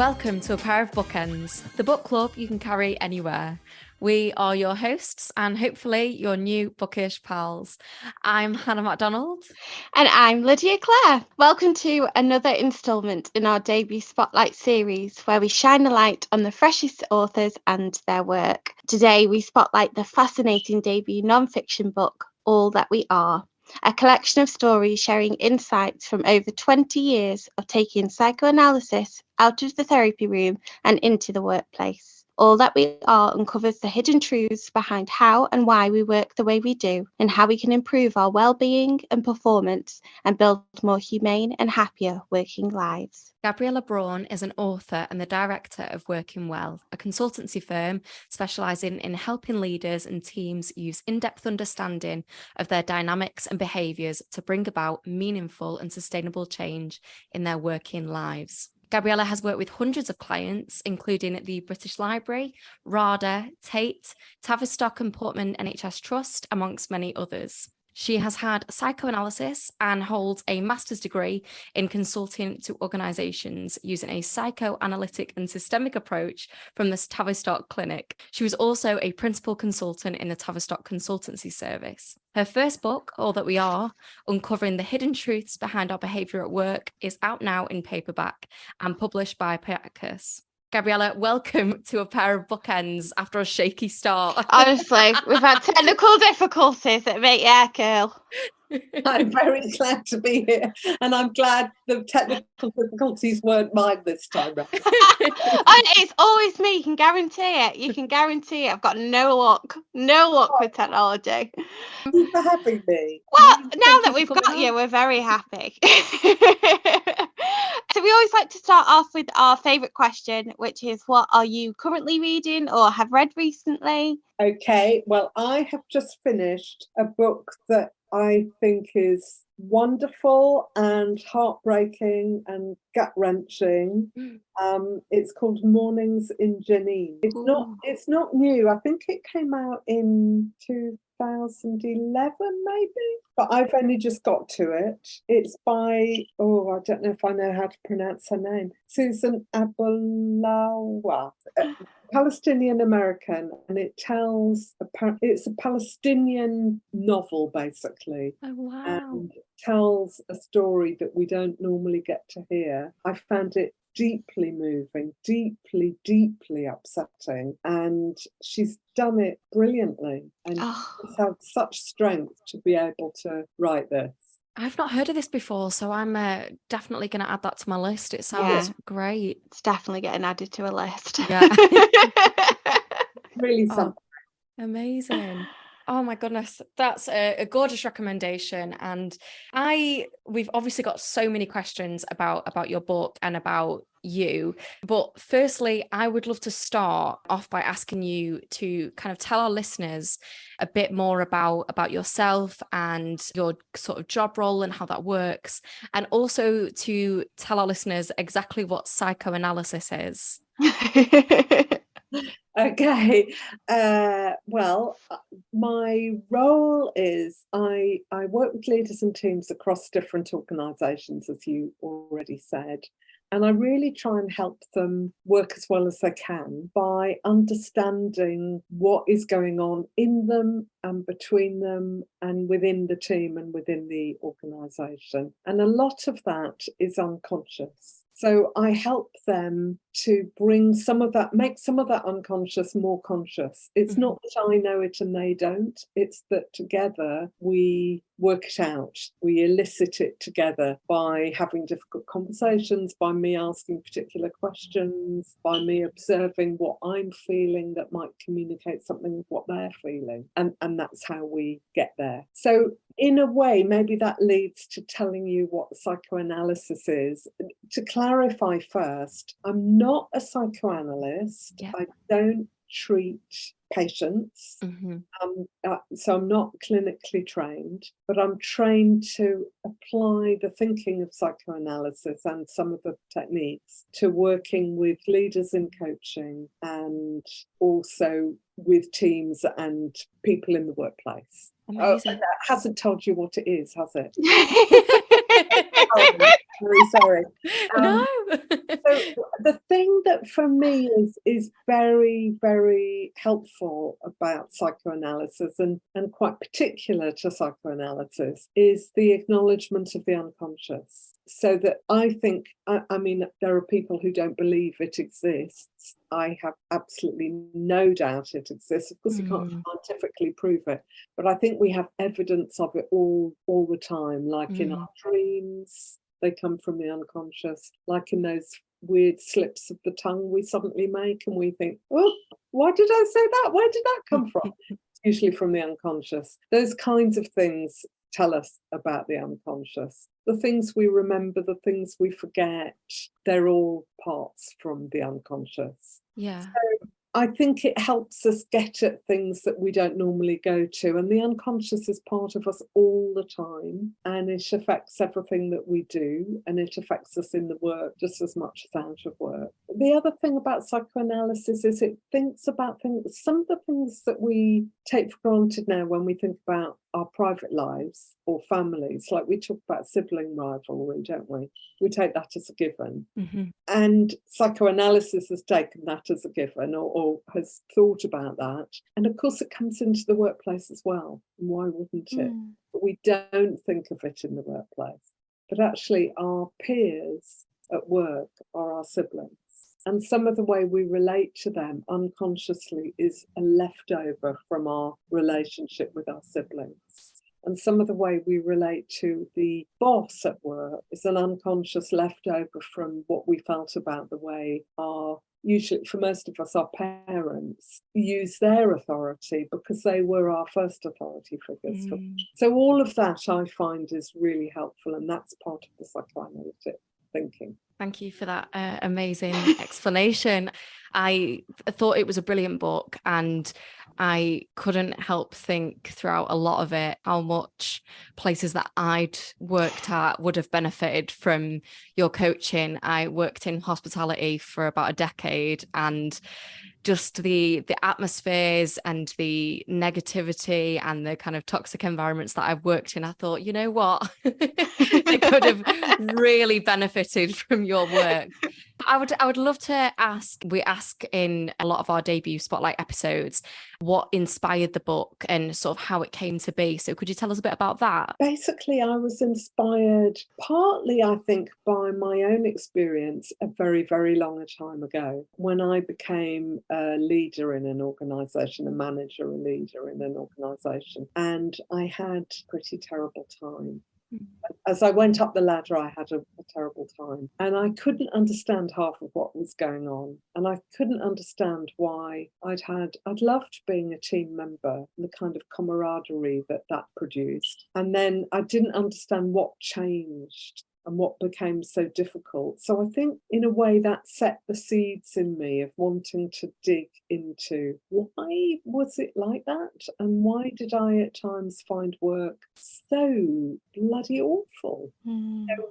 Welcome to A Pair of Bookends, the book club you can carry anywhere. We are your hosts and hopefully your new bookish pals. I'm Hannah MacDonald. And I'm Lydia Clare. Welcome to another instalment in our debut Spotlight series where we shine a light on the freshest authors and their work. Today we spotlight the fascinating debut non-fiction book, All That We Are, a collection of stories sharing insights from over 20 years of taking psychoanalysis out of the therapy room and into the workplace. All That We Are uncovers the hidden truths behind how and why we work the way we do and how we can improve our well-being and performance and build more humane and happier working lives. Gabriella Braun is an author and the director of Working Well, a consultancy firm specialising in helping leaders and teams use in-depth understanding of their dynamics and behaviours to bring about meaningful and sustainable change in their working lives. Gabriella has worked with hundreds of clients, including the British Library, RADA, Tate, Tavistock and Portman NHS Trust, amongst many others. She has had psychoanalysis and holds a master's degree in consulting to organisations using a psychoanalytic and systemic approach from the Tavistock Clinic. She was also a principal consultant in the Tavistock Consultancy Service. Her first book, All That We Are, Uncovering the Hidden Truths Behind Our Behaviour at Work, is out now in paperback and published by Piacus. Gabriella, welcome to A Pair of Bookends after a shaky start. Honestly, we've had technical difficulties that make your hair curl. I'm very glad to be here, and I'm glad the technical difficulties weren't mine this time round. And it's always me, you can guarantee it. You can guarantee it. I've got no luck with technology. Thank you for having me. Well, now that we've got you, we're very happy. So we always like to start off with our favourite question, which is, what are you currently reading or have read recently? Okay, well, I have just finished a book that I think is wonderful and heartbreaking and gut-wrenching. It's called Mornings in Jenin. It's not new. I think it came out in 2011 maybe, but I've only just got to it. It's by, I don't know if I know how to pronounce her name, Susan Abulhawa, Palestinian American, and it's a Palestinian novel basically. Oh, wow. And tells a story that we don't normally get to hear. I found it deeply moving, deeply upsetting, and she's done it brilliantly, and she's had such strength to be able to write this. I've not heard of this before, so I'm definitely going to add that to my list. It sounds great. It's definitely getting added to a list. Yeah. Really something. Amazing. Oh my goodness, that's a gorgeous recommendation. And we've obviously got so many questions about your book and about you. But firstly, I would love to start off by asking you to kind of tell our listeners a bit more about yourself and your sort of job role and how that works. And also to tell our listeners exactly what psychoanalysis is. Okay, well, my role is I work with leaders and teams across different organisations, as you already said, and I really try and help them work as well as they can by understanding what is going on in them and between them and within the team and within the organisation. And a lot of that is unconscious. So I help them to bring some of that, make some of that unconscious more conscious. It's not that I know it and they don't. It's that together we work it out. We elicit it together by having difficult conversations, by me asking particular questions, by me observing what I'm feeling that might communicate something with what they're feeling. And that's how we get there. So in a way, maybe that leads to telling you what psychoanalysis is. To clarify first, I'm not a psychoanalyst. Yeah. I don't treat patients. So I'm not clinically trained, but I'm trained to apply the thinking of psychoanalysis and some of the techniques to working with leaders in coaching and also with teams and people in the workplace. Amazing. That hasn't told you what it is, has it? Very sorry. No. So the thing that for me is very, very helpful about psychoanalysis and quite particular to psychoanalysis is the acknowledgement of the unconscious. So that I think, I mean, there are people who don't believe it exists. I have absolutely no doubt it exists. Of course, you can't scientifically prove it, but I think we have evidence of it all the time, like in our dreams. They come from the unconscious, like in those weird slips of the tongue we suddenly make and we think, oh, why did I say that? Where did that come from? It's usually from the unconscious. Those kinds of things tell us about the unconscious. The things we remember, the things we forget, they're all parts from the unconscious. Yeah. So I think it helps us get at things that we don't normally go to. And the unconscious is part of us all the time. And it affects everything that we do. And it affects us in the work just as much as out of work. The other thing about psychoanalysis is it thinks about things, some of the things that we take for granted now when we think about our private lives or families, like we talk about sibling rivalry, don't we? We take that as a given. And psychoanalysis has taken that as a given or has thought about that. And of course, it comes into the workplace as well. Why wouldn't it? But we don't think of it in the workplace. But actually, our peers at work are our siblings. And some of the way we relate to them unconsciously is a leftover from our relationship with our siblings. And some of the way we relate to the boss at work is an unconscious leftover from what we felt about the way our, usually for most of us, our parents use their authority because they were our first authority figures. So all of that I find is really helpful, and that's part of the psychoanalytic thinking. Thank you for that amazing explanation. I thought it was a brilliant book, and I couldn't help think throughout a lot of it how much places that I'd worked at would have benefited from your coaching. I worked in hospitality for about a decade, and just the atmospheres and the negativity and the kind of toxic environments that I've worked in, I thought, you know what, they could have really benefited from your work. I would love to ask, we ask in a lot of our debut Spotlight episodes, what inspired the book and sort of how it came to be. So could you tell us a bit about that? Basically, I was inspired partly, I think, by my own experience a very, very long time ago when I became a leader in an organisation, a manager, a leader in an organisation, and I had a pretty terrible time. As I went up the ladder, I had a terrible time, and I couldn't understand half of what was going on, and I couldn't understand why I'd loved being a team member, the kind of camaraderie that produced, and then I didn't understand what changed and what became so difficult. So I think in a way that set the seeds in me of wanting to dig into why was it like that, and why did I at times find work so bloody awful,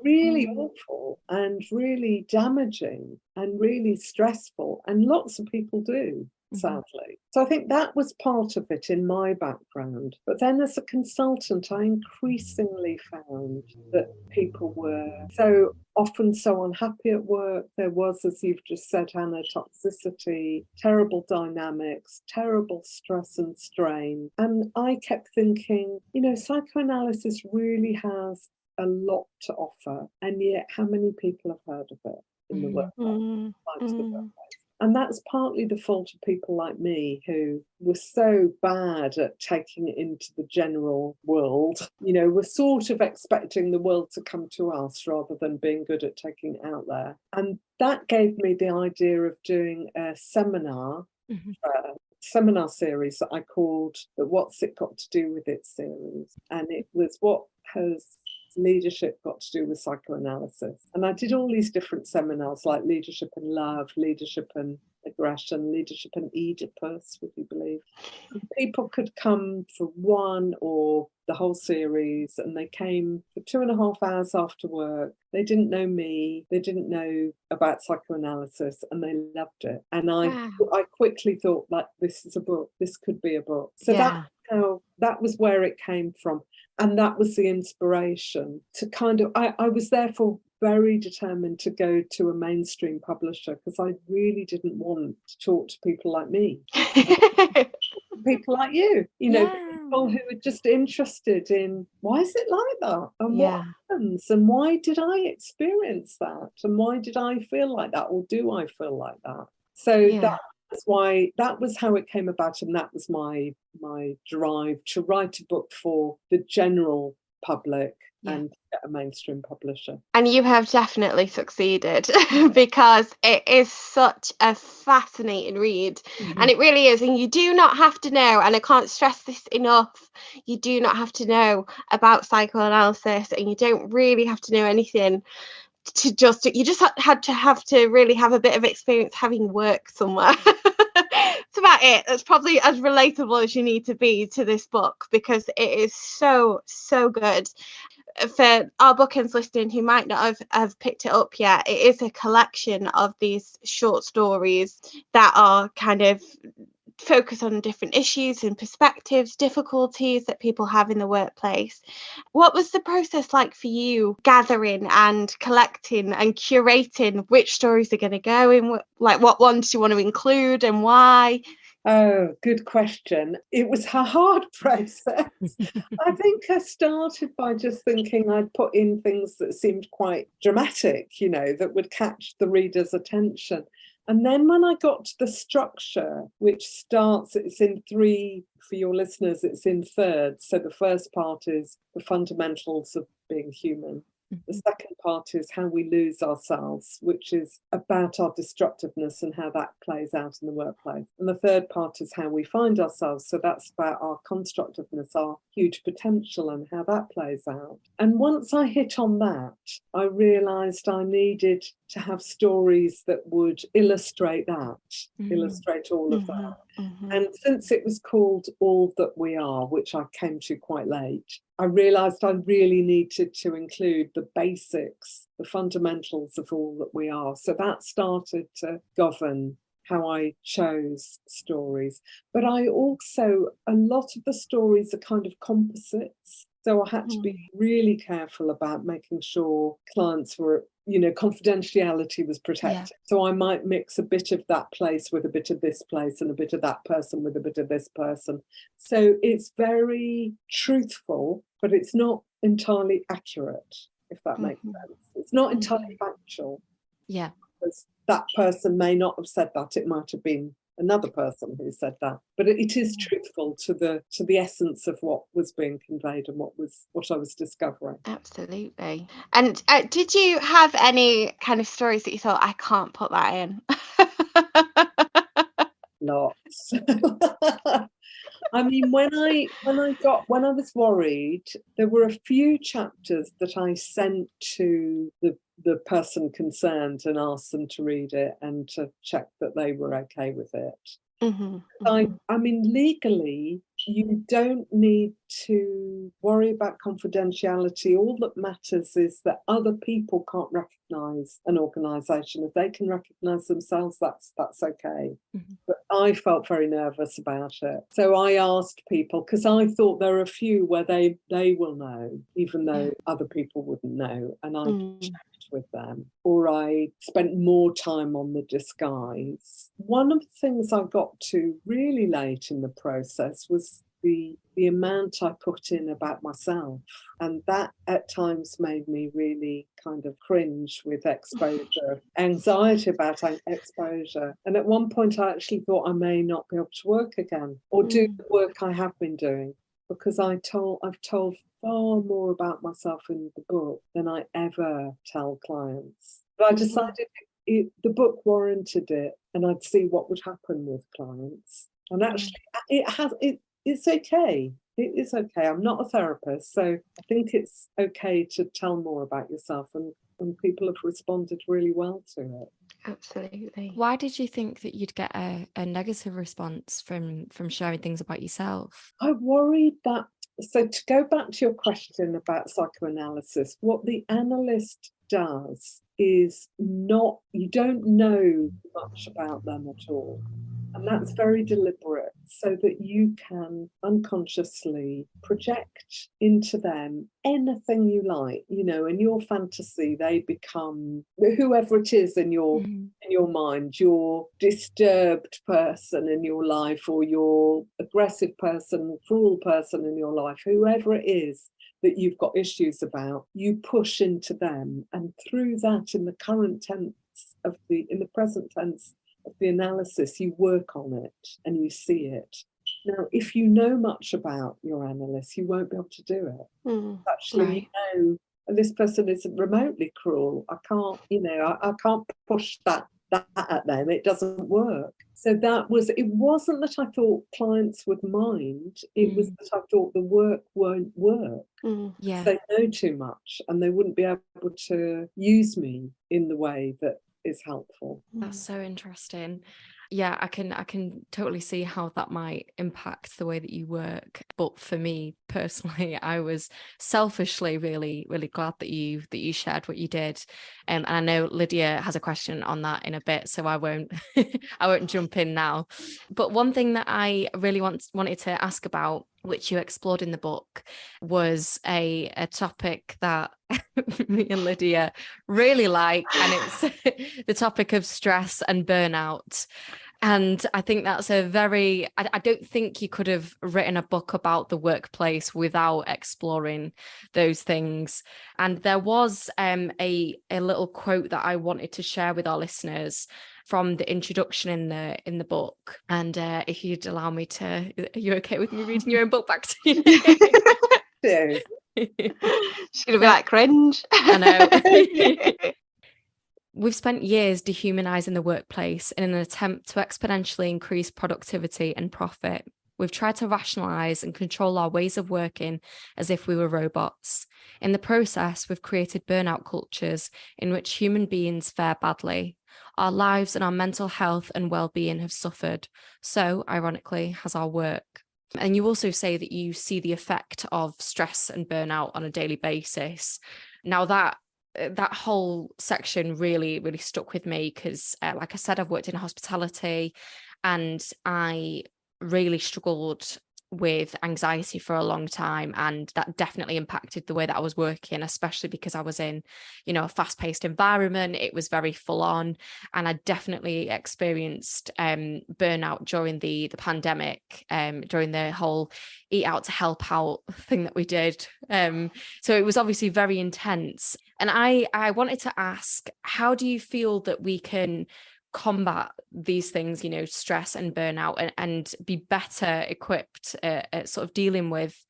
really awful and really damaging and really stressful, and lots of people do, sadly. So I think that was part of it in my background. But then as a consultant, I increasingly found that people were so often so unhappy at work. There was, as you've just said, Hannah, toxicity, terrible dynamics, terrible stress and strain. And I kept thinking, you know, psychoanalysis really has a lot to offer. And yet, how many people have heard of it in the workplace? And that's partly the fault of people like me who were so bad at taking it into the general world. You know, we're sort of expecting the world to come to us rather than being good at taking it out there. And that gave me the idea of doing a seminar series that I called the What's It Got to Do With It series. And it was what has leadership got to do with psychoanalysis. And I did all these different seminars like leadership and love, leadership and aggression, leadership and Oedipus, would you believe? And people could come for one or the whole series, and they came for 2.5 hours after work. They didn't know me, they didn't know about psychoanalysis, and they loved it. And I quickly thought, like, this is a book, this could be a book. So that where it came from. And that was the inspiration to kind of, I was therefore very determined to go to a mainstream publisher, because I really didn't want to talk to people like me. People like you, people who are just interested in, why is it like that, and what happens, and why did I experience that, and why did I feel like that, or do I feel like that? So that was how it came about, and that was my drive to write a book for the general public and get a mainstream publisher. And you have definitely succeeded, because it is such a fascinating read. And it really is. And you do not have to know, and I can't stress this enough, you do not have to know about psychoanalysis, and you don't really have to know anything you just have to really have a bit of experience having worked somewhere. That's about it. That's probably as relatable as you need to be to this book, because it is so good. For our Bookends listening who might not have picked it up yet, it is a collection of these short stories that are kind of focus on different issues and perspectives, difficulties that people have in the workplace. What was the process like for you, gathering and collecting and curating which stories are going to go in, like what ones do you want to include and why? Oh, good question. It was a hard process. I think I started by just thinking I'd put in things that seemed quite dramatic, that would catch the reader's attention. And then when I got to the structure, which starts, it's in three, for your listeners, it's in thirds. So the first part is the fundamentals of being human. The second part is how we lose ourselves, which is about our destructiveness and how that plays out in the workplace. And the third part is how we find ourselves. So that's about our constructiveness, our huge potential, and how that plays out. And once I hit on that, I realised I needed to have stories that would illustrate that, illustrate all of that. And since it was called All That We Are, which I came to quite late, I realised I really needed to include the basics, the fundamentals of all that we are. So that started to govern how I chose stories. But I also, a lot of the stories are kind of composites. So I had to be really careful about making sure clients were, confidentiality was protected. So I might mix a bit of that place with a bit of this place, and a bit of that person with a bit of this person. So it's very truthful, but it's not entirely accurate, if that makes sense. It's not entirely factual. Yeah. Because that person may not have said that. It might have been another person who said that, but it is truthful to the essence of what was being conveyed and what I was discovering. Absolutely. And did you have any kind of stories that you thought, I can't put that in? Lots. I mean, when I was worried, there were a few chapters that I sent to the person concerned and asked them to read it and to check that they were okay with it. I mean, legally, you don't need to worry about confidentiality. All that matters is that other people can't recognise an organisation. If they can recognise themselves, that's okay. But I felt very nervous about it. So I asked people, because I thought there are a few where they will know, even though other people wouldn't know. And I checked with them, or I spent more time on the disguise. One of the things I got to really late in the process was the amount I put in about myself, and that at times made me really kind of cringe with exposure, anxiety about exposure. And at one point I actually thought I may not be able to work again or do the work I have been doing, because I've told far more about myself in the book than I ever tell clients. But I decided the book warranted it, and I'd see what would happen with clients. And actually, it's okay. It is okay. I'm not a therapist, so I think it's okay to tell more about yourself, and people have responded really well to it. Absolutely. Why did you think that you'd get a negative response from sharing things about yourself? I worried that. So to go back to your question about psychoanalysis, what the analyst does is you don't know much about them at all. And that's very deliberate, so that you can unconsciously project into them anything you like. In your fantasy, they become whoever it is in your mind, your disturbed person in your life, or your aggressive person, cruel person in your life, whoever it is that you've got issues about, you push into them. And through that, in the present tense of the analysis, you work on it and you see it. Now, if you know much about your analyst, you won't be able to do it. Actually, right. This person isn't remotely cruel. I can't, I can't push that at them. It doesn't work. So it wasn't that I thought clients would mind. It was that I thought the work won't work. Yeah. They know too much and they wouldn't be able to use me in the way that is helpful. That's so interesting. Yeah, I can totally see how that might impact the way that you work. But for me personally, I was selfishly really, really glad that you shared what you did. And I know Lydia has a question on that in a bit, so I won't I won't jump in now. But one thing that I really wanted to ask about, which you explored in the book, was a topic that me and Lydia really like, and it's the topic of stress and burnout. And I think that's I don't think you could have written a book about the workplace without exploring those things. And there was a little quote that I wanted to share with our listeners from the introduction in the book. And if you'd allow me to, are you okay with me reading your own book back to you? She's gonna be like, cringe. I know. We've spent years dehumanizing the workplace in an attempt to exponentially increase productivity and profit. We've tried to rationalize and control our ways of working as if we were robots. In the process, we've created burnout cultures in which human beings fare badly. Our lives and our mental health and well-being have suffered. So, ironically, has our work. And you also say that you see the effect of stress and burnout on a daily basis. Now, that whole section really, really stuck with me because, like I said, I've worked in hospitality and I really struggled with anxiety for a long time, and that definitely impacted the way that I was working, especially because I was in, a fast-paced environment. It was very full on, and I definitely experienced burnout during the pandemic, during the whole eat out to help out thing that we did. So it was obviously very intense. And I wanted to ask, how do you feel that we can combat these things, stress and burnout, and be better equipped at sort of dealing with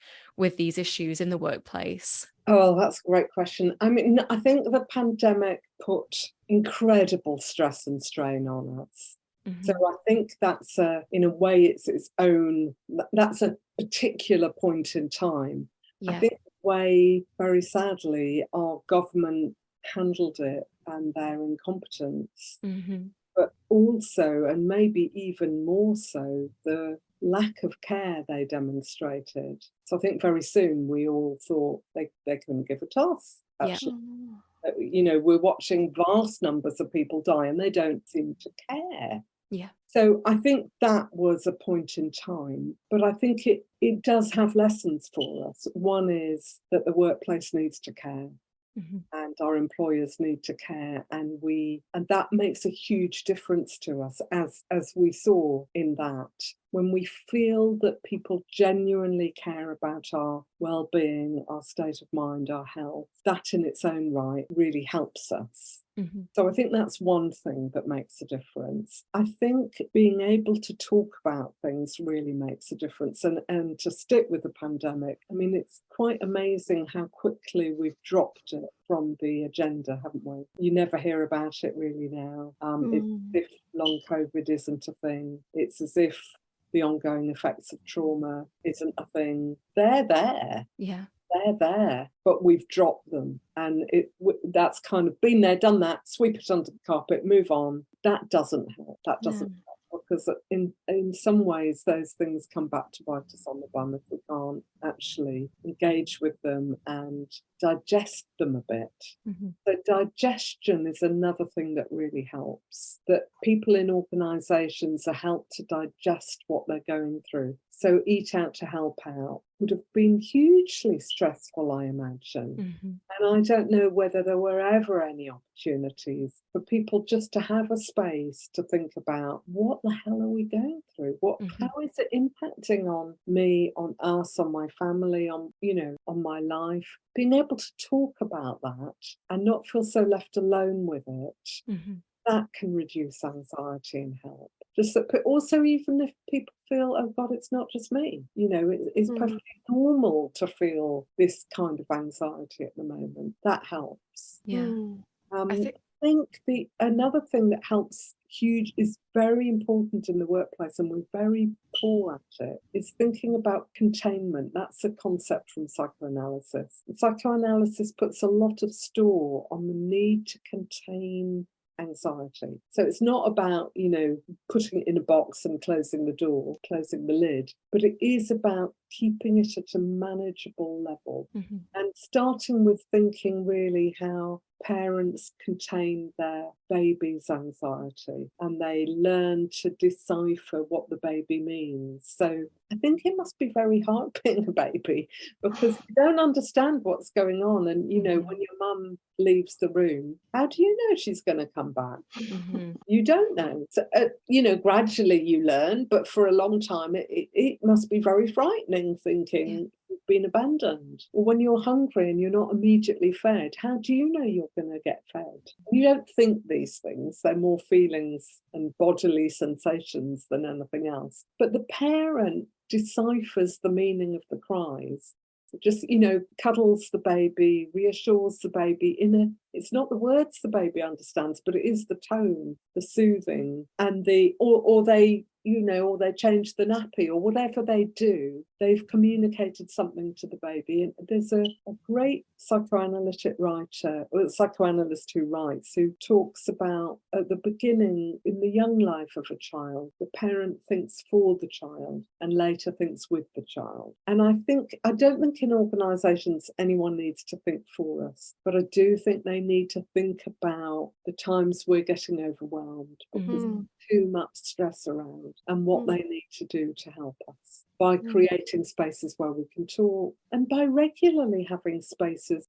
these issues in the workplace? Oh, that's a great question. I mean, I think the pandemic put incredible stress and strain on us. So I think that's in a way it's its own, that's a particular point in time. Yeah. I think the way, very sadly, our government handled it and their incompetence, but also, and maybe even more so, the lack of care they demonstrated. So I think very soon we all thought they couldn't give a toss, actually. Yeah. We're watching vast numbers of people die and they don't seem to care. Yeah. So I think that was a point in time, but I think it does have lessons for us. One is that the workplace needs to care. And our employers need to care, and that makes a huge difference to us, as we saw in that. When we feel that people genuinely care about our well-being, our state of mind, our health, that in its own right really helps us. So I think that's one thing that makes a difference. I think being able to talk about things really makes a difference. And to stick with the pandemic, I mean, it's quite amazing how quickly we've dropped it from the agenda, haven't we? You never hear about it really now. It's as if long COVID isn't a thing. It's as if the ongoing effects of trauma isn't a thing. They're there. Yeah. They're there, but we've dropped them, and that's kind of been there, done that, sweep it under the carpet, move on. That doesn't help. That doesn't help. because in some ways those things come back to bite us on the bum if we can't actually engage with them and digest them a bit. So digestion is another thing that really helps, that people in organisations are helped to digest what they're going through. So Eat Out to Help Out would have been hugely stressful, I imagine. And I don't know whether there were ever any opportunities for people just to have a space to think about, what the hell are we going through? How is it impacting on me, on us, on my family, on, you know, on my life? Being able to talk about that and not feel so left alone with it, that can reduce anxiety and help. Just that, but also even if people feel, oh God, it's not just me, you know, it's perfectly normal to feel this kind of anxiety at the moment. That helps. I think another thing that helps is very important in the workplace, and we're very poor at it, is thinking about containment. That's a concept from psychoanalysis. Psychoanalysis puts a lot of store on the need to contain anxiety. So it's not about, you know, putting it in a box and closing the door, closing the lid, but it is about keeping it at a manageable level and starting with thinking really how parents contain their baby's anxiety and they learn to decipher what the baby means. So I think it must be very hard being a baby because you don't understand what's going on. And, you know, when your mum leaves the room, how do you know she's going to come back? You don't know. So, you know, gradually you learn, but for a long time it must be very frightening thinking you've been abandoned. Or when you're hungry and you're not immediately fed, how do you know you're going to get fed? You don't think these things. They're more feelings and bodily sensations than anything else. But the parent deciphers the meaning of the cries. Just, you know, cuddles the baby, reassures the baby it's not the words the baby understands, but it is the tone, the soothing, and or they, you know, or they change the nappy or whatever they do, they've communicated something to the baby. And there's a great psychoanalyst who writes, who talks about at the beginning, in the young life of a child, the parent thinks for the child and later thinks with the child. And I don't think in organisations anyone needs to think for us, but I do think they need to think about the times we're getting overwhelmed because there's too much stress around and what they need to do to help us by creating spaces where we can talk and by regularly having spaces.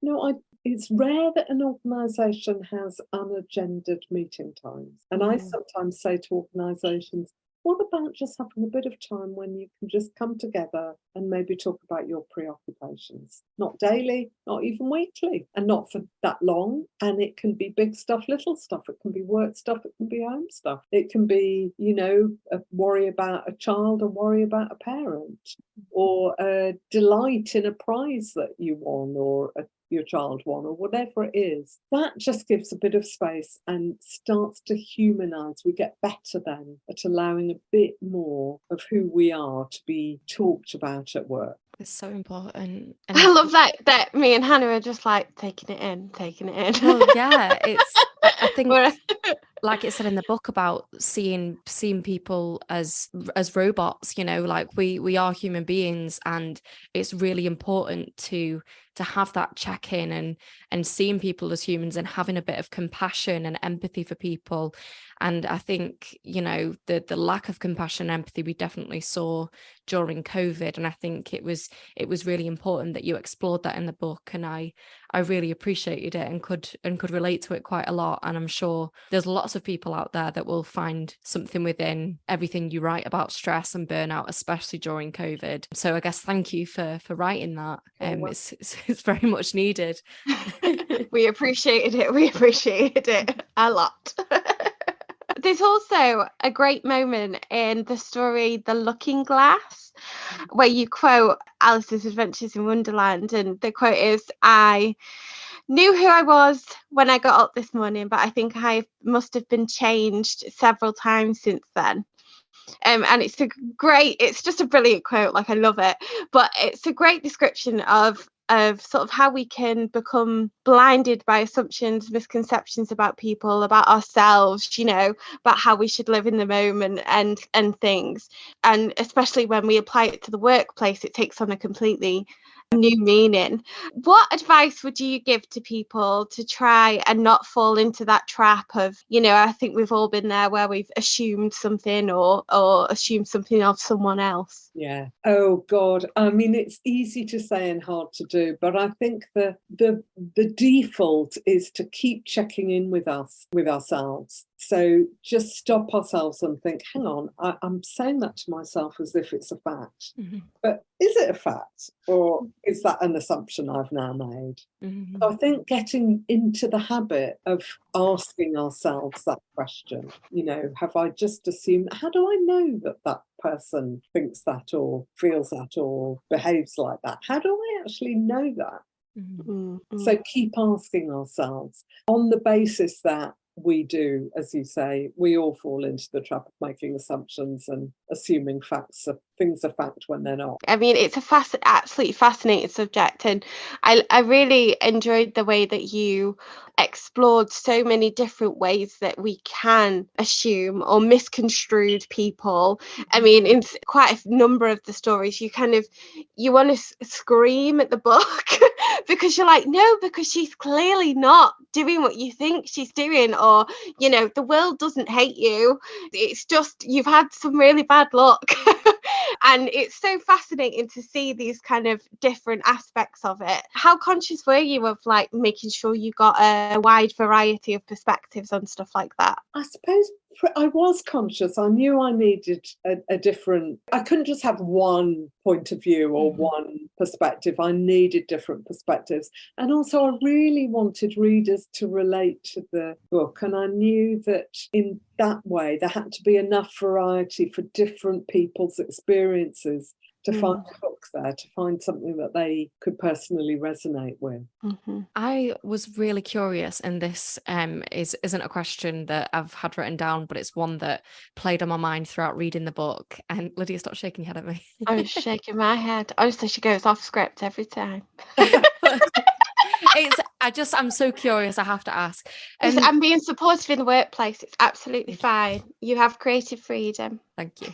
It's rare that an organisation has unagendered meeting times. And I sometimes say to organisations, what about just having a bit of time when you can just come together and maybe talk about your preoccupations? Not daily, not even weekly, and not for that long. And it can be big stuff, little stuff. It can be work stuff. It can be home stuff. It can be, you know, a worry about a child, a worry about a parent, or a delight in a prize that you won or your child won, or whatever it is. That just gives a bit of space and starts to humanise. We get better then at allowing a bit more of who we are to be talked about at work. It's so important. And I love that me and Hannah are just like taking it in. Well, yeah, I think like it said in the book about seeing people as robots, you know, like we are human beings, and it's really important to have that check-in and seeing people as humans and having a bit of compassion and empathy for people. And I think, you know, the lack of compassion and empathy we definitely saw during COVID, and I think it was really important that you explored that in the book, and I really appreciated it and could relate to it quite a lot. And I'm sure there's lots of people out there that will find something within everything you write about stress and burnout, especially during COVID. So I guess thank you for writing that. It's very much needed. We appreciated it a lot. There's also a great moment in the story The Looking Glass where you quote Alice's Adventures in Wonderland, and the quote is, "I knew who I was when I got up this morning, but I think I must have been changed several times since then." And it's just a brilliant quote. Like, I love it, but it's a great description of sort of how we can become blinded by assumptions, misconceptions about people, about ourselves, you know, about how we should live in the moment and things. And especially when we apply it to the workplace, it takes on a completely new meaning. What advice would you give to people to try and not fall into that trap of, you know, I think we've all been there where we've assumed something or assumed something of someone else? Yeah. Oh God. I mean, it's easy to say and hard to do, but I think the default is to keep checking in with ourselves. So just stop ourselves and think, hang on, I'm saying that to myself as if it's a fact. Mm-hmm. But is it a fact, or is that an assumption I've now made? Mm-hmm. So I think getting into the habit of asking ourselves that question, you know, have I just assumed, how do I know that that person thinks that or feels that or behaves like that? How do I actually know that? Mm-hmm. So keep asking ourselves on the basis that we do, as you say, we all fall into the trap of making assumptions and assuming things are fact when they're not. I mean, it's a absolutely fascinating subject, and I really enjoyed the way that you explored so many different ways that we can assume or misconstrued people. I mean, in quite a number of the stories, you want to scream at the book because you're like, no, because she's clearly not doing what you think she's doing, or, you know, the world doesn't hate you. It's just you've had some really bad luck. And it's so fascinating to see these kind of different aspects of it. How conscious were you of like making sure you got a wide variety of perspectives on stuff like that? I suppose I was conscious. I knew I needed a different, I couldn't just have one point of view or one perspective. I needed different perspectives. And also I really wanted readers to relate to the book. And I knew that in that way, there had to be enough variety for different people's experiences to find a hook there, to find something that they could personally resonate with. I was really curious, and this isn't a question that I've had written down, but it's one that played on my mind throughout reading the book. And Lydia, stop shaking your head at me. I was shaking my head. Honestly, she goes off script every time. I'm so curious, I have to ask. I'm being supportive in the workplace. It's absolutely fine. You have creative freedom. Thank you.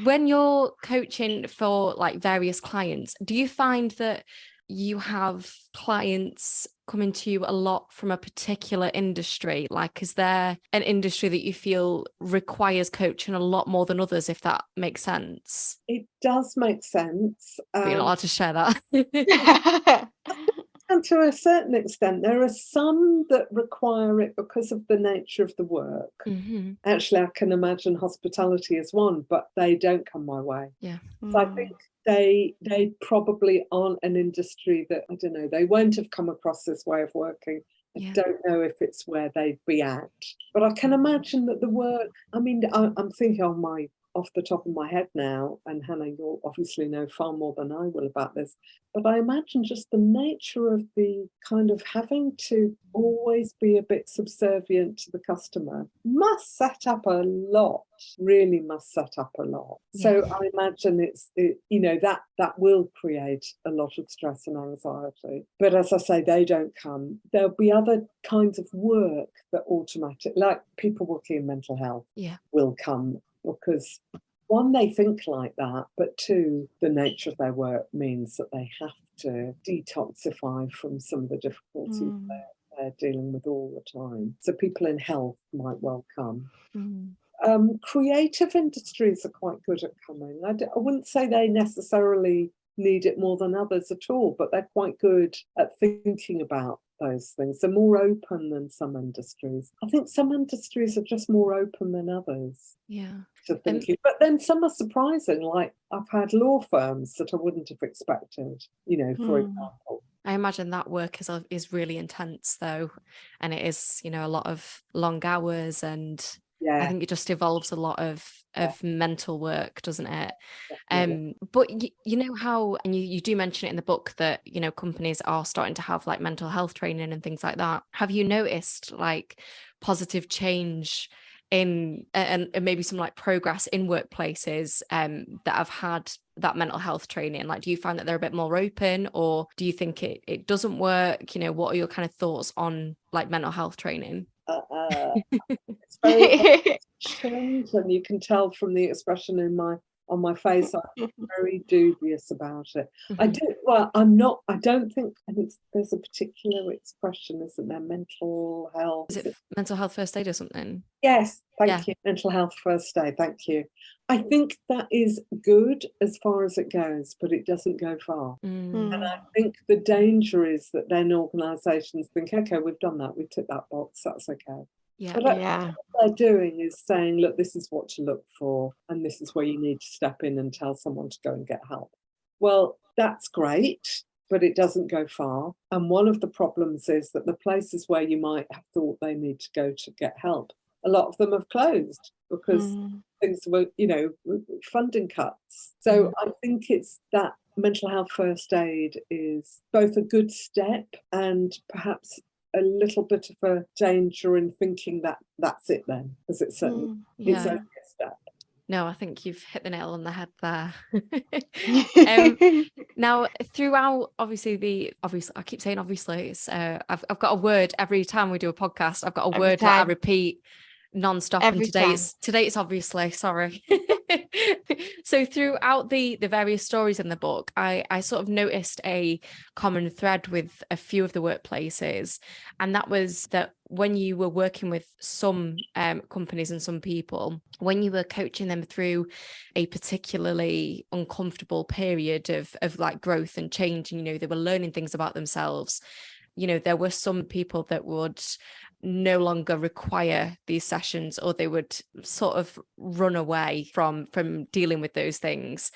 When you're coaching for like various clients, do you find that you have clients coming to you a lot from a particular industry? Like, is there an industry that you feel requires coaching a lot more than others, if that makes sense? It does make sense. But you're not allowed to share that. And to a certain extent, there are some that require it because of the nature of the work. Actually, I can imagine hospitality as one, but they don't come my way. Yeah. So I think they probably aren't an industry that, I don't know, they won't have come across this way of working. I don't know if it's where they'd be at. But I can imagine that the work, I mean, I'm thinking off the top of my head now, and Hannah, you'll obviously know far more than I will about this, but I imagine just the nature of the kind of having to always be a bit subservient to the customer must set up a lot, really must set up a lot. So I imagine that will create a lot of stress and anxiety. But as I say, they don't come. There'll be other kinds of work that automatic, like people working in mental health, will come, because one, they think like that, but two, the nature of their work means that they have to detoxify from some of the difficulties they're dealing with all the time. So people in health might well come. Creative industries are quite good at coming. I wouldn't say they necessarily need it more than others at all, but they're quite good at thinking about those things. They're more open than some industries. I think some industries are just more open than others. To thinking. But then some are surprising, like I've had law firms that I wouldn't have expected, for example. I imagine that work is really intense though, and it is, a lot of long hours, and I think it just involves a lot of mental work, doesn't it? But you know how, and you do mention it in the book, that companies are starting to have like mental health training and things like that. Have you noticed like positive change in and maybe some like progress in workplaces that have had that mental health training? Like, do you find that they're a bit more open, or do you think it doesn't work? You know, what are your kind of thoughts on like mental health training? It's very questions, and you can tell from the expression on my face I'm very dubious about it. I don't think, and there's a particular expression, isn't there? Mental health. Is it mental health first aid or something? Yes, thank you. Mental health first aid, thank you. I think that is good as far as it goes, but it doesn't go far. And I think the danger is that then organisations think, okay, we've done that, we've ticked that box, that's okay. But what they're doing is saying, look, this is what to look for, and this is where you need to step in and tell someone to go and get help. Well, that's great, but it doesn't go far. And one of the problems is that the places where you might have thought they need to go to get help, a lot of them have closed because things were, funding cuts. So I think it's that mental health first aid is both a good step and perhaps a little bit of a danger in thinking that that's it then, because it's certainly it's only a step. No, I think you've hit the nail on the head there. Now, throughout, obviously, I keep saying obviously, I've got a word every time we do a podcast. I've got a word that I repeat non-stop, and today it's obviously, sorry. So throughout the various stories in the book, I sort of noticed a common thread with a few of the workplaces, and that was that when you were working with some companies and some people, when you were coaching them through a particularly uncomfortable period of like growth and change, and they were learning things about themselves, there were some people that would no longer require these sessions, or they would sort of run away from dealing with those things.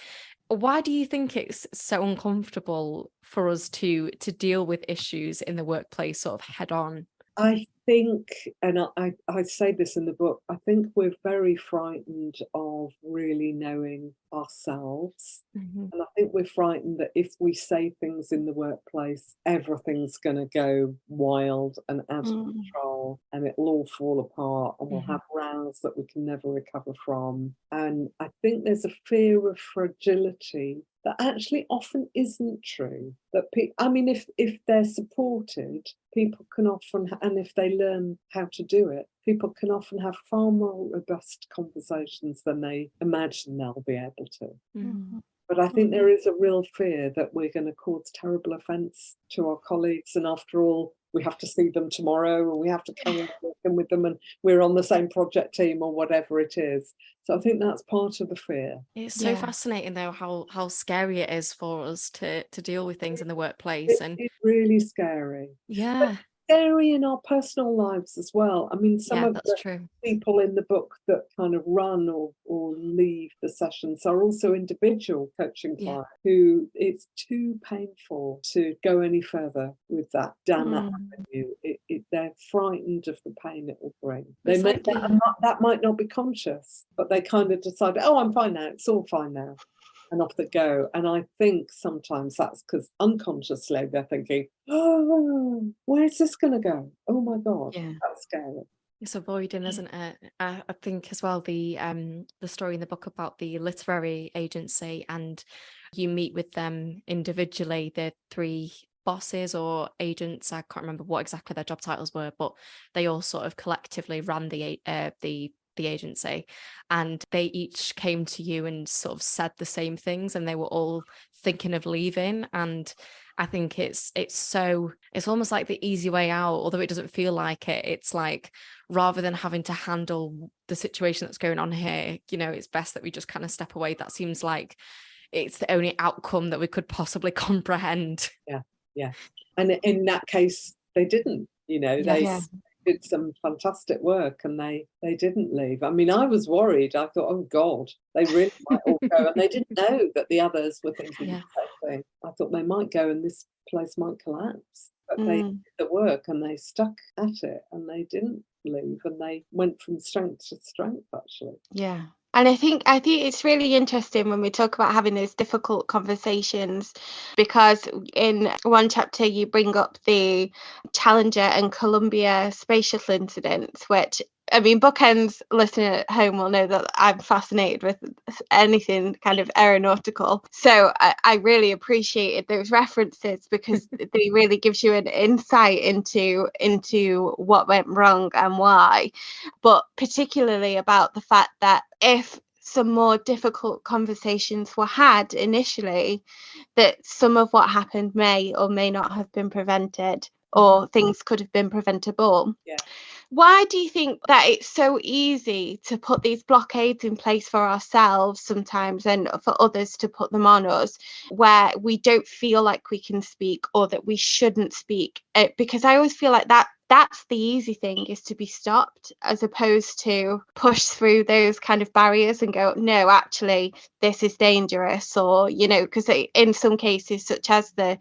Why do you think it's so uncomfortable for us to deal with issues in the workplace sort of head on? I think, and I say this in the book, I think we're very frightened of really knowing ourselves. And I think we're frightened that if we say things in the workplace, everything's going to go wild and out of control, and it'll all fall apart, and we'll have rows that we can never recover from. And I think there's a fear of fragility that actually often isn't true. That if they're supported, people can often, and if they learn how to do it, people can often have far more robust conversations than they imagine they'll be able to. But I think there is a real fear that we're going to cause terrible offence to our colleagues, and after all, we have to see them tomorrow, and we have to carry on working with them, and we're on the same project team or whatever it is. So I think that's part of the fear. It's so fascinating though how scary it is for us to deal with things in the workplace. It's really scary. Yeah. Scary in our personal lives as well. I mean, some of the people in the book that kind of run or leave the sessions are also individual coaching clients who it's too painful to go any further with that down that avenue. They're frightened of the pain it will bring. That might not be conscious, but they kind of decide, oh, I'm fine now. It's all fine now. And off they go. And I think sometimes that's because unconsciously they're thinking, oh, where's this going to go? Oh my God, that's scary. It's avoiding, isn't it? I think as well the story in the book about the literary agency, and you meet with them individually, the three bosses or agents, I can't remember what exactly their job titles were, but they all sort of collectively ran the agency, and they each came to you and sort of said the same things, and they were all thinking of leaving. And I think it's almost like the easy way out, although it doesn't feel like it. It's like, rather than having to handle the situation that's going on here, it's best that we just kind of step away. That seems like it's the only outcome that we could possibly comprehend. Yeah. And in that case, they didn't, they did some fantastic work, and they didn't leave. I mean, I was worried. I thought, oh God, they really might all go. And they didn't know that the others were thinking the same thing. I thought they might go and this place might collapse. But they did the work, and they stuck at it, and they didn't leave, and they went from strength to strength, actually. Yeah. And I think it's really interesting when we talk about having those difficult conversations, because in one chapter you bring up the Challenger and Columbia space shuttle incidents, which I mean, Bookends listening at home will know that I'm fascinated with anything kind of aeronautical. So I really appreciated those references because they really gives you an insight into what went wrong and why. But particularly about the fact that if some more difficult conversations were had initially, that some of what happened may or may not have been prevented, or things could have been preventable. Yeah. Why do you think that it's so easy to put these blockades in place for ourselves sometimes, and for others to put them on us, where we don't feel like we can speak or that we shouldn't speak? Because I always feel like that's the easy thing, is to be stopped, as opposed to push through those kind of barriers and go, no, actually, this is dangerous. Or, you know, because in some cases, such as the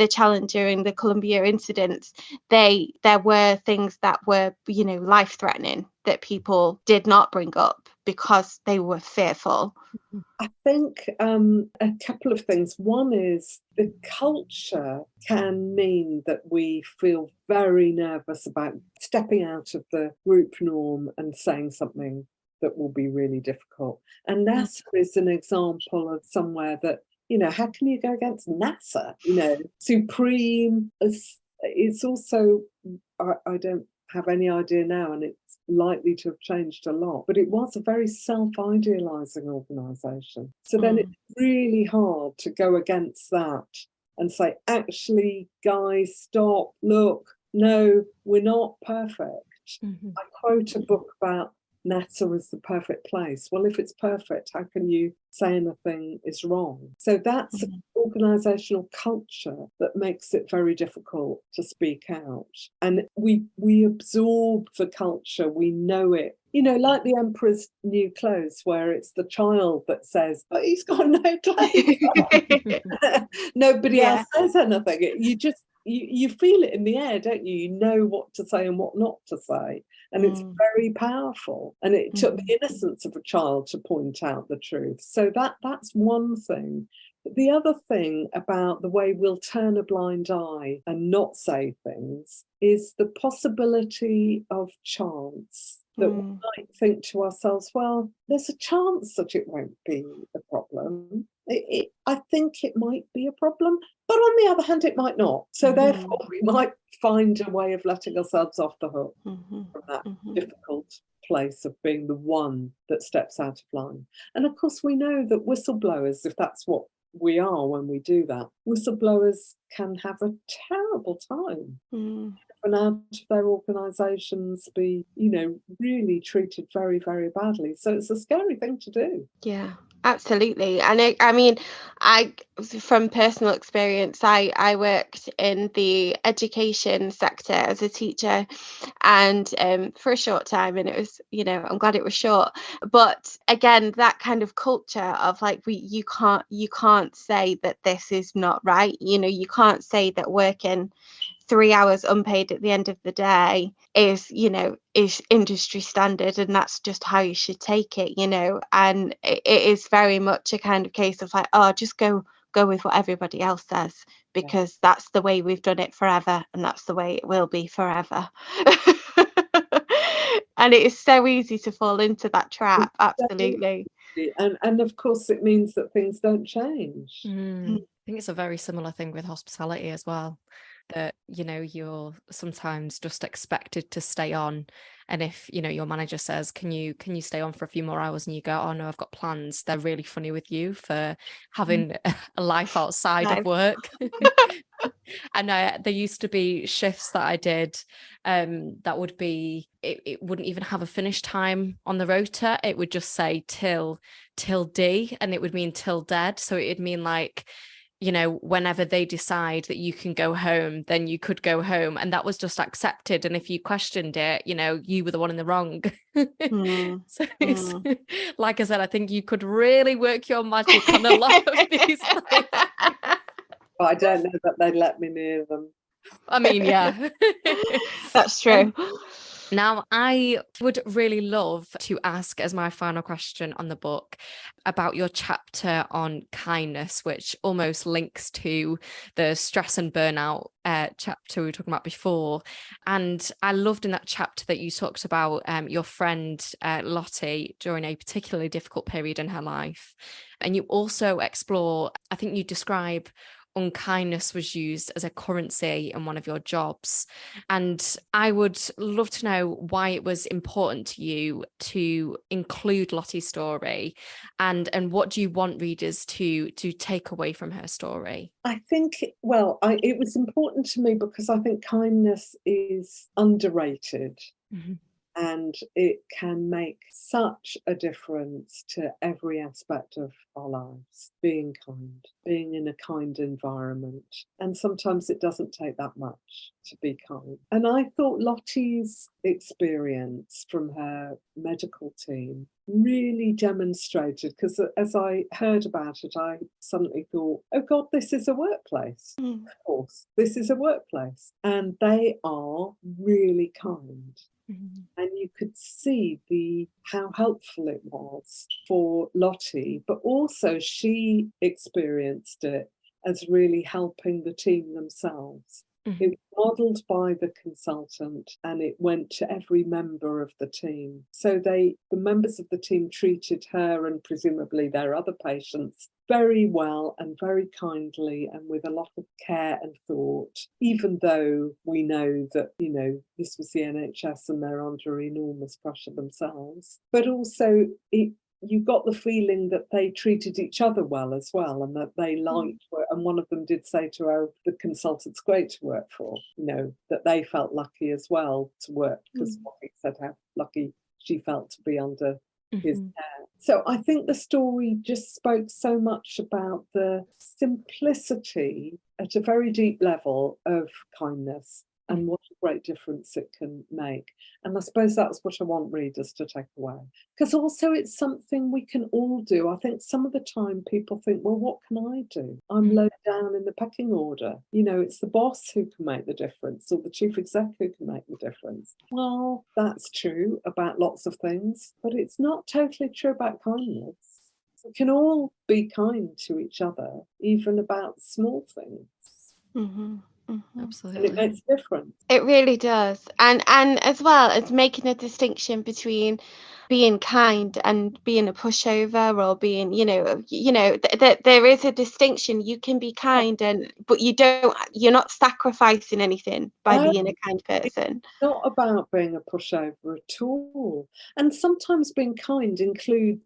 Challenger and the Columbia incidents, there were things that were, you know, life-threatening that people did not bring up because they were fearful. I think a couple of things. One is the culture can mean that we feel very nervous about stepping out of the group norm and saying something that will be really difficult. And NASA is an example of somewhere that, you know, how can you go against NASA? You know, supreme. It's also, I don't have any idea now, and it's likely to have changed a lot, but it was a very self-idealizing organisation. So then it's really hard to go against that and say, actually, guys, stop, look, no, we're not perfect. I quote a book about NASA as the perfect place. Well, if it's perfect, how can you say anything is wrong? So that's an organisational culture that makes it very difficult to speak out. And we absorb the culture, we know it. You know, like the Emperor's New Clothes, where it's the child that says, "Oh, he's got no clothes." Nobody else says anything. You feel it in the air, don't you? You know what to say and what not to say. And it's very powerful. And it took the innocence of a child to point out the truth. So that's one thing. But the other thing about the way we'll turn a blind eye and not say things is the possibility of chance. That we might think to ourselves, well, there's a chance that it won't be a problem. I think it might be a problem, but on the other hand, it might not. So therefore, we might find a way of letting ourselves off the hook from that difficult place of being the one that steps out of line. And of course, we know that whistleblowers, if that's what we are when we do that, whistleblowers can have a terrible time. And out of their organisations be, you know, really treated very, very badly. So it's a scary thing to do. Yeah, absolutely. And I mean, from personal experience, I worked in the education sector as a teacher, and for a short time, and it was, you know, I'm glad it was short. But again, that kind of culture of like, you can't say that this is not right. You know, you can't say that working 3 hours unpaid at the end of the day is, you know, is industry standard, and that's just how you should take it, you know. And it is very much a kind of case of like, oh, just go with what everybody else says, because that's the way we've done it forever, and that's the way it will be forever. And it is so easy to fall into that trap. Absolutely. And of course it means that things don't change. I think it's a very similar thing with hospitality as well, that, you know, you're sometimes just expected to stay on, and if, you know, your manager says, can you stay on for a few more hours, and you go, oh no, I've got plans, they're really funny with you for having a life outside of work. And there used to be shifts that I did that would be, it wouldn't even have a finish time on the rota. It would just say till D, and it would mean till dead. So it'd mean like, you know, whenever they decide that you can go home, then you could go home, and that was just accepted. And if you questioned it, you know, you were the one in the wrong. So it's, like I said, I think you could really work your magic on a lot of these things. But I don't know that they'd let me near them. I mean, yeah. That's true. Now, I would really love to ask, as my final question on the book, about your chapter on kindness, which almost links to the stress and burnout chapter we were talking about before. And I loved in that chapter that you talked about your friend Lottie during a particularly difficult period in her life. And you also explore, I think you describe unkindness was used as a currency in one of your jobs. And I would love to know why it was important to you to include Lottie's story, and what do you want readers to take away from her story? I think, well, it was important to me because I think kindness is underrated. Mm-hmm. And it can make such a difference to every aspect of our lives. Being kind, being in a kind environment. And sometimes it doesn't take that much to be kind. And I thought Lottie's experience from her medical team really demonstrated, because as I heard about it, I suddenly thought, oh God, this is a workplace. Of course, this is a workplace. And they are really kind. Mm-hmm. And you could see how helpful it was for Lottie, but also she experienced it as really helping the team themselves. Mm-hmm. It was modelled by the consultant and it went to every member of the team. So the members of the team treated her and presumably their other patients very well and very kindly and with a lot of care and thought, even though we know that, this was the NHS and they're under enormous pressure themselves. But also you got the feeling that they treated each other well as well, and that they liked work. And one of them did say to her, the consultant's great to work for, that they felt lucky as well to work, because Lottie said how lucky she felt to be under his care. So I think the story just spoke so much about the simplicity at a very deep level of kindness and what a great difference it can make. And I suppose that's what I want readers to take away. Because also it's something we can all do. I think some of the time people think, well, what can I do? I'm low down in the pecking order. It's the boss who can make the difference, or the chief exec who can make the difference. Well, that's true about lots of things, but it's not totally true about kindness. We can all be kind to each other, even about small things. Mm-hmm. Absolutely. And it makes a difference. It really does. And as well as making a distinction between being kind and being a pushover, or being, there is a distinction. You can be kind, but you're not sacrificing anything by being a kind person. It's not about being a pushover at all. And sometimes being kind includes,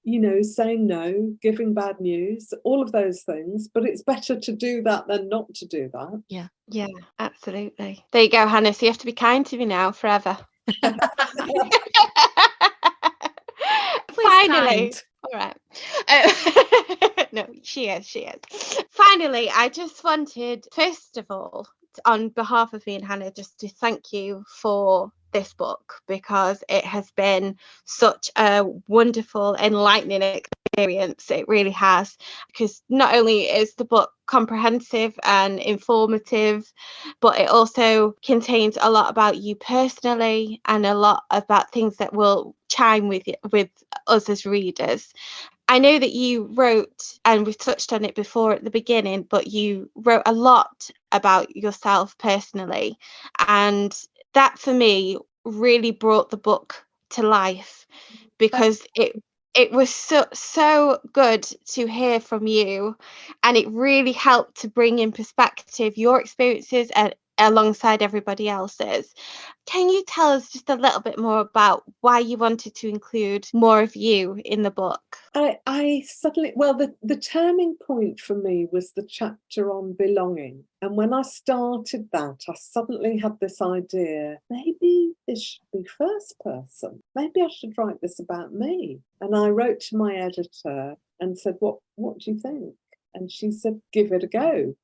saying no, giving bad news, all of those things. But it's better to do that than not to do that. Yeah, absolutely. There you go, Hannah. So you have to be kind to me now forever. Finally. Kind. All right. No, she is. Finally, I just wanted, first of all, on behalf of me and Hannah, just to thank you for this book, because it has been such a wonderful, enlightening experience. It really has, because not only is the book comprehensive and informative, but it also contains a lot about you personally and a lot about things that will chime with us as readers. I know that you wrote, and we've touched on it before at the beginning, but you wrote a lot about yourself personally. And that for me really brought the book to life, because it was so good to hear from you, and it really helped to bring in perspective your experiences alongside everybody else's. Can you tell us just a little bit more about why you wanted to include more of you in the book? I suddenly, the turning point for me was the chapter on belonging. And when I started that, I suddenly had this idea, maybe this should be first person. Maybe I should write this about me. And I wrote to my editor and said, what do you think? And she said, give it a go,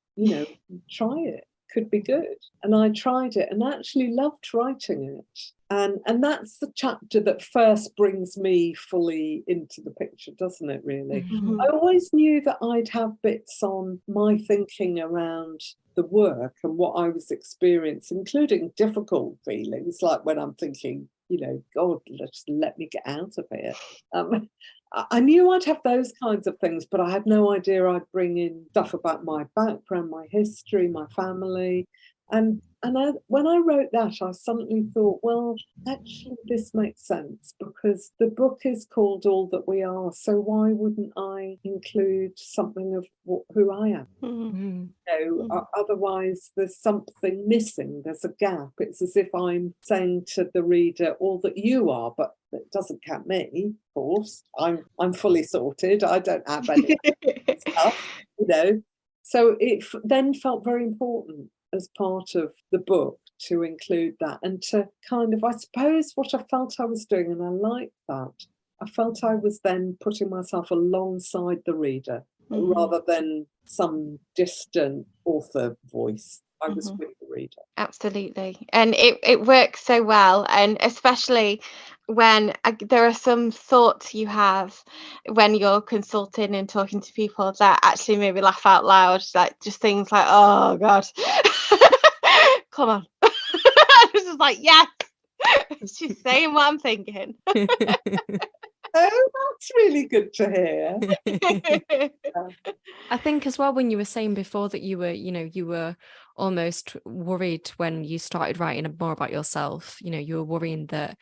try it. Could be good. And I tried it and actually loved writing it. And that's the chapter that first brings me fully into the picture, doesn't it, really? Mhm. I always knew that I'd have bits on my thinking around the work and what I was experiencing, including difficult feelings, like when I'm thinking, God, just let me get out of here. I knew I'd have those kinds of things, but I had no idea I'd bring in stuff about my background, my history, my family. And when I wrote that, I suddenly thought, well, actually, this makes sense because the book is called All That We Are. So why wouldn't I include something of who I am? Mhm. Otherwise, there's something missing. There's a gap. It's as if I'm saying to the reader, all that you are, but it doesn't count me, of course. I'm fully sorted. I don't have any stuff, So it then felt very important as part of the book to include that and to kind of, I suppose, what I felt I was doing, and I liked that. I felt I was then putting myself alongside the reader rather than some distant author voice. I was with the reader. Absolutely. And it works so well. And especially when there are some thoughts you have when you're consulting and talking to people that actually made me laugh out loud, like just things like, oh God, come on. I was just like, yes, she's saying what I'm thinking. Oh, that's really good to hear. I think as well, when you were saying before that you were almost worried when you started writing more about yourself, you were worrying that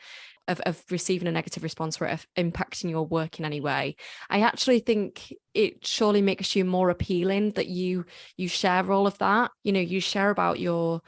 of receiving a negative response or impacting your work in any way. I actually think it surely makes you more appealing that you share all of that. You share about your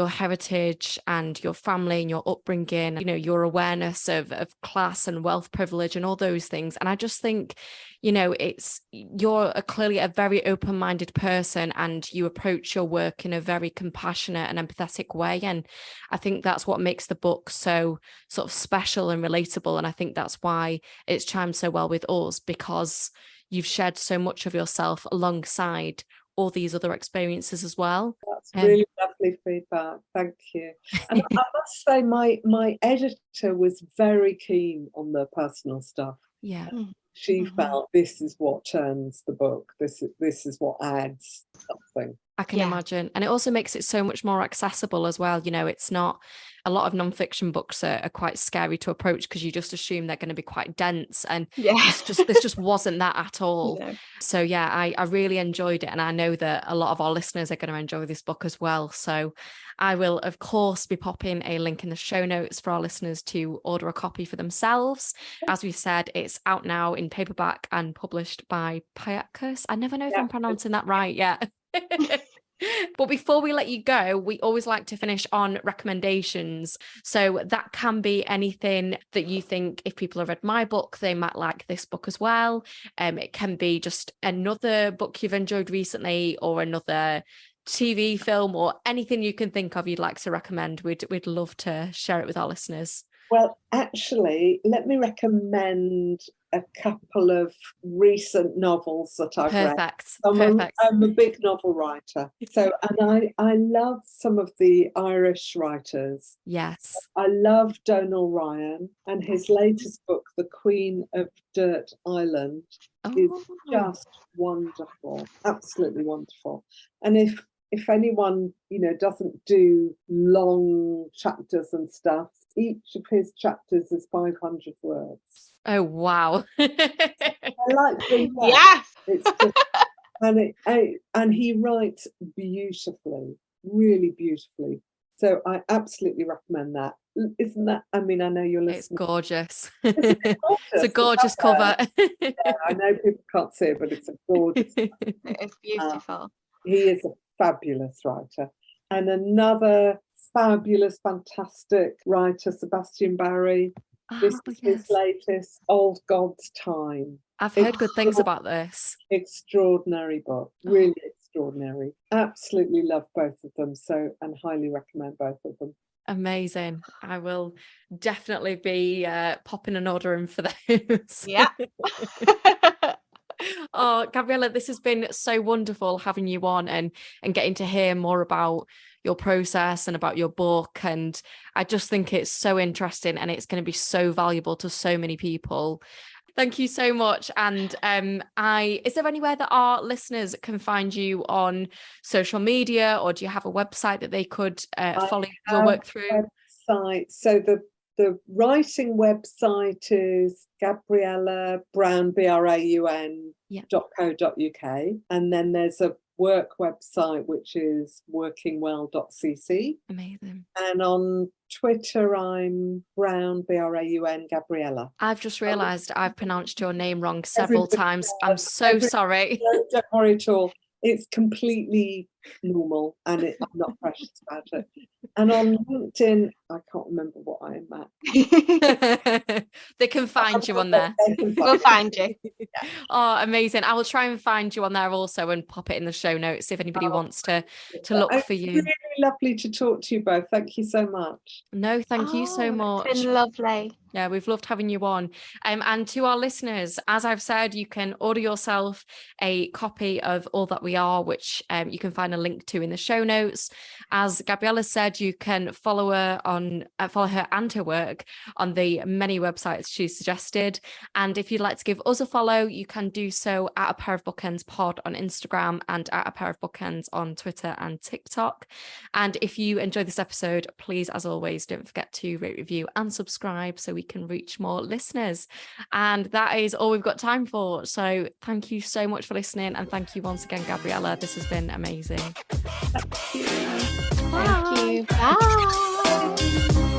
heritage and your family and your upbringing, your awareness of class and wealth privilege and all those things. And I just think, you're clearly a very open-minded person and you approach your work in a very compassionate and empathetic way. And I think that's what makes the book so sort of special and relatable. And I think that's why it's chimed so well with us, because you've shared so much of yourself alongside all these other experiences as well. That's really lovely feedback. Thank you. And I must say my editor was very keen on the personal stuff. Yeah. She felt this is what turns the book. This is what adds something. I can imagine. And it also makes it so much more accessible as well. It's not, a lot of nonfiction books are quite scary to approach because you just assume they're going to be quite dense. And this just wasn't that at all. No. So yeah, I really enjoyed it. And I know that a lot of our listeners are going to enjoy this book as well. So I will, of course, be popping a link in the show notes for our listeners to order a copy for themselves. As we said, it's out now in paperback and published by Payakos. I never know if I'm pronouncing that right yet. But before we let you go, we always like to finish on recommendations. So that can be anything that you think, if people have read my book, they might like this book as well. It can be just another book you've enjoyed recently or another TV film or anything you can think of you'd like to recommend. We'd love to share it with our listeners. Well, actually, let me recommend a couple of recent novels that I've read. Perfect. I'm a big novel writer. So, and I love some of the Irish writers. Yes. I love Donal Ryan, and his latest book, The Queen of Dirt Island, is just wonderful, absolutely wonderful. And if anyone, doesn't do long chapters and stuff, each of his chapters is 500 words. Oh, wow. I like the Yes. It's just, and he writes beautifully, really beautifully. So I absolutely recommend that. Isn't that? I mean, I know you're listening. It's gorgeous. It's a gorgeous cover. Yeah, I know people can't see it, but it's a gorgeous. It's beautiful. He is a fabulous writer. And another fabulous, fantastic writer, Sebastian Barry. This is his latest, Old God's Time. I've heard good things about this. Extraordinary book, really extraordinary. Absolutely love both of them, and highly recommend both of them. Amazing. I will definitely be popping an order in for those. Yeah. Oh, Gabriella, this has been so wonderful having you on and getting to hear more about your process and about your book. And I just think it's so interesting and it's going to be so valuable to so many people. Thank you so much. And is there anywhere that our listeners can find you on social media, or do you have a website that they could follow your work through? Website. So the writing website is Gabriella Braun, BRAUN.co.uk. And then there's a work website, which is workingwell.cc. Amazing. And on Twitter, I'm Braun, BRAUN, Gabriella. I've just realised I've pronounced your name wrong several times. I'm so sorry. Don't worry at all. It's completely normal and I'm not precious about it. And on LinkedIn, I can't remember what I am at. They can find you on there. We'll find you. Yeah. Oh, amazing. I will try and find you on there also and pop it in the show notes if anybody wants to look for you. Really lovely to talk to you both. Thank you so much. No, thank you so much. It's been lovely. Yeah, we've loved having you on. And to our listeners, as I've said, you can order yourself a copy of All That We Are, which you can find a link to in the show notes. As Gabriella said, you can follow her and her work on the many websites she suggested. And if you'd like to give us a follow, you can do so at A Pair of Bookends Pod on Instagram and at A Pair of Bookends on Twitter and TikTok. And if you enjoyed this episode, please, as always, don't forget to rate, review and subscribe so we can reach more listeners. And that is all we've got time for. So thank you so much for listening. And thank you once again, Gabriella. This has been amazing. Thank you. Thank you. Bye.